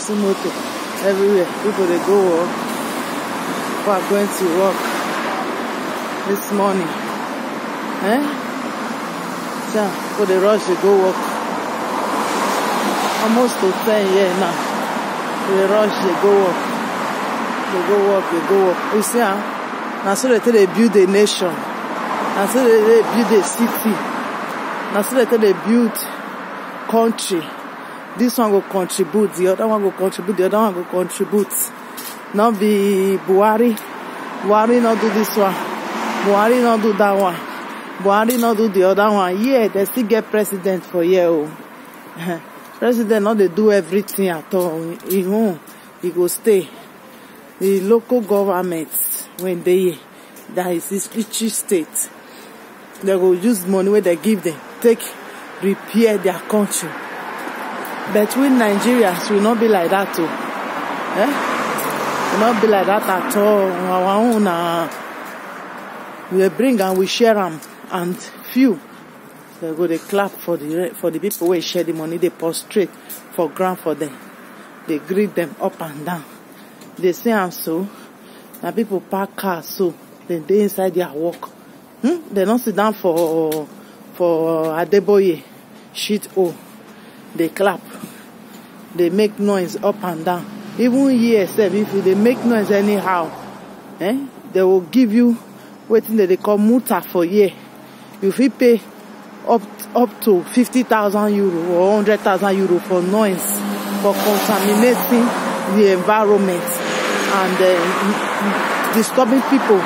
see motor everywhere. People they go work. People are going to work this morning. So for the rush they go work. Almost to 10 years now. For the rush they go work. They go work. You see now so they build a nation. Now so they build a city. Now so they build country. This one will contribute, the other one will contribute, the other one will contribute. Not be Buhari. Buhari not do this one. Buhari not do that one. Buhari not do the other one. Yeah, they still get president for year. President not they do everything at all. He go stay. The local governments when that is each state, they will use money where they give them, take repair their country. But we Nigerians will not be like that too. Will not be like that at all. Our own, we bring and we share them, and few they go they clap for the people who share the money. They prostrate for ground for them. They greet them up and down. They say and so. Now people park cars so then they inside their work. They don't sit down for Adeboye shit. They clap. They make noise up and down. Even here, if they make noise anyhow, they will give you waiting that they call muta for year. If you pay up to 50,000 euro or 100,000 euro for noise, for contaminating the environment and disturbing people,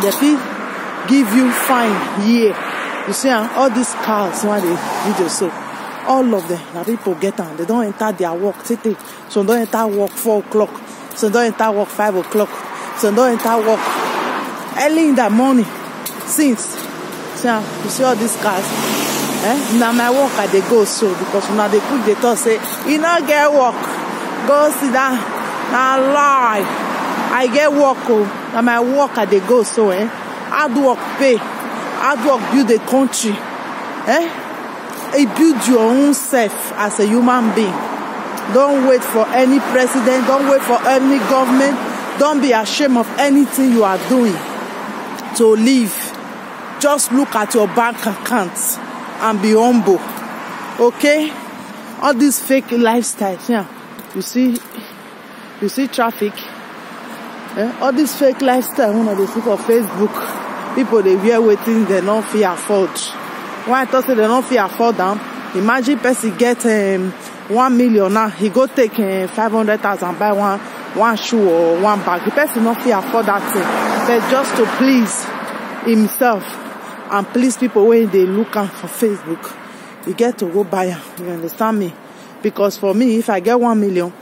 they will give you fine here. You see, all these cars, when they video so. All of them, now people get on. They don't enter their work. Some don't enter work 4 o'clock. Some don't enter work 5 o'clock. Some don't enter work early in the morning. Since, you see all these cars. Now my work I they go so because now they quick they talk say, you not get work. Go sit down. Now lie. I get work. Now my work I they go so. Hard work pay. Hard work build a country. You build your own self as a human being. Don't wait for any president. Don't wait for any government. Don't be ashamed of anything you are doing to live. Just look at your bank accounts and be humble. Okay? All these fake lifestyles. Yeah. You see traffic. All these fake lifestyles. When they see for Facebook, people they wear waiting they don't feel afford. Why I thought they don't feel afford them? Imagine person get 1 million now. He go take 500,000 buy one shoe or one bag. The person don't feel afford that thing. But just to please himself and please people when they look at for Facebook, you get to go buy them. You understand me? Because for me, if I get 1 million,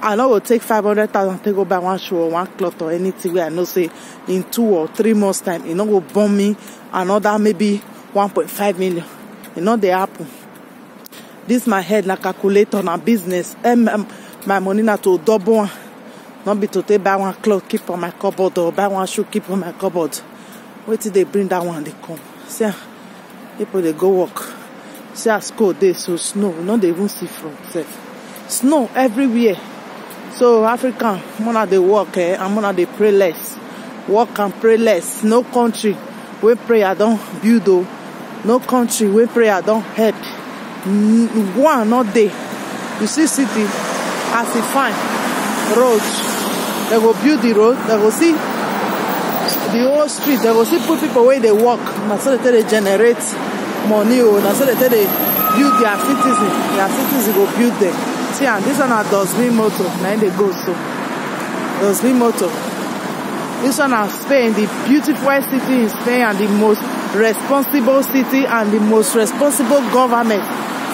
I know will take 500,000 to go buy one shoe or one cloth or anything where I know say in 2 or 3 months time, you know go bomb me another maybe 1.5 million. You know they happen. This my head na calculator na business. My money na to double one. Not be to take buy one cloth keep on my cupboard or buy one shoe keep on my cupboard. Wait till they bring that one they come. See people they go work. See as cold day so snow. You know they even see from self. Snow everywhere. So African, mona they work and mona they pray less. Work and pray less. No country where prayer don't build though. No country where prayer don't help. One not there. You see city as a fine road. They go build the road. They go see the whole street. They go see put people where they walk. Now so they generate money. Now so they build their citizens. Their citizens go build them. See, and this one are dustbin motor. Now they go so dustbin motor. This one is Spain, the beautiful city in Spain and the most responsible city and the most responsible government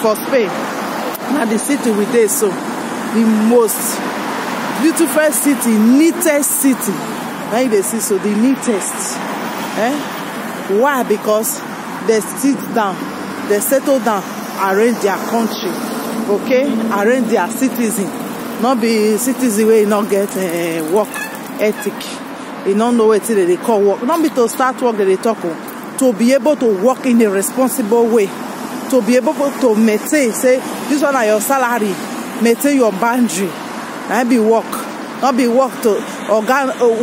for Spain. Now the city we did so the most beautiful city, neatest city. Now they see so the neatest. Why? Because they sit down, they settle down, arrange their country, okay, arrange their citizen. Not be citizen where you not get work ethic. You don't know what they call work. Not be to start work that they talk on. To be able to work in a responsible way. To be able to maintain, say, this one are your salary. maintain your boundary. Na be work. Not be work to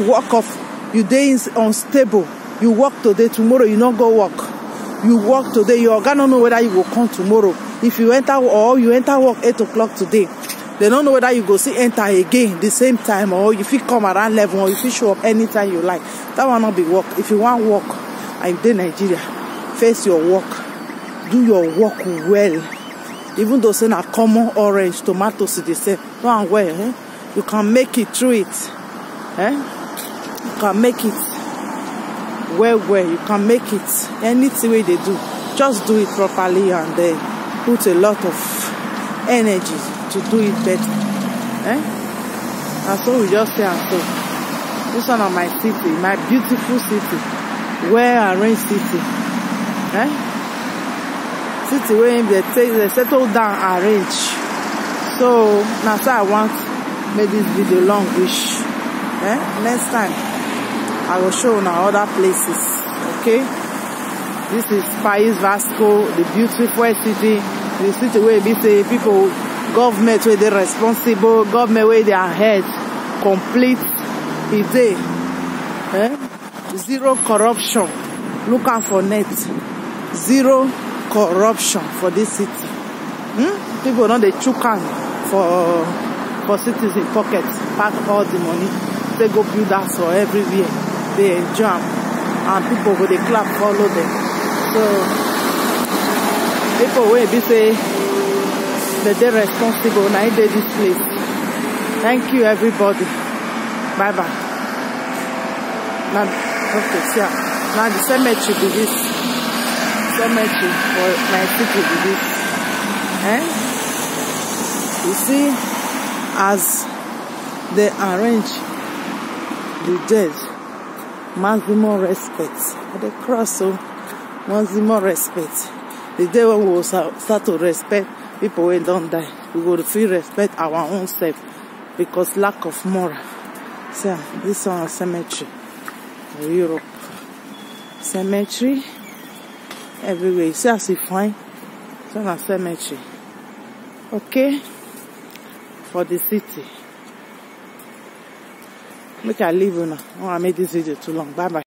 work of you dey unstable. You work today, tomorrow you not go work. You work today, your organ don't know whether you will come tomorrow. If you enter work 8 o'clock today, they don't know whether you go see enter again the same time, or if you come around 11, or if you show up anytime you like. That will not be work. If you want work, I'm in Nigeria. Face your work. Do your work well. Even though say na common orange, tomatoes, they say no well. You can make it through it. You can make it well. You can make it anything way they do. Just do it properly and then put a lot of energy to do it better. And so we just say and so. This one of my city, my beautiful city, well arranged city. City where they settle down, arrange. So now so I want make this video long wish. Next time I will show now other places. Okay, this is País Vasco, the beautiful city, the city where we say people, government where they responsible, government where they are head complete a day. Zero corruption. Look out for net. Zero corruption for this city. People don't they chook on for citizens pockets, pack all the money, they go build house for everywhere, they enjoy and people go they clap follow them. So people will be say that they're responsible now they this place. Thank you everybody. Bye bye. Now okay, so now the cemetery be this. Cemetery for my city be this. You see, as they arrange the dead, maximum respect. They cross so maximum respect. The day when we will start to respect people when don't die, we will feel respect our own self because lack of moral. So this one is cemetery for Europe. Cemetery everywhere. You see as you find it's on a cemetery. Okay, for the city. Make I leave you now. I don't want to make this video too long. Bye bye.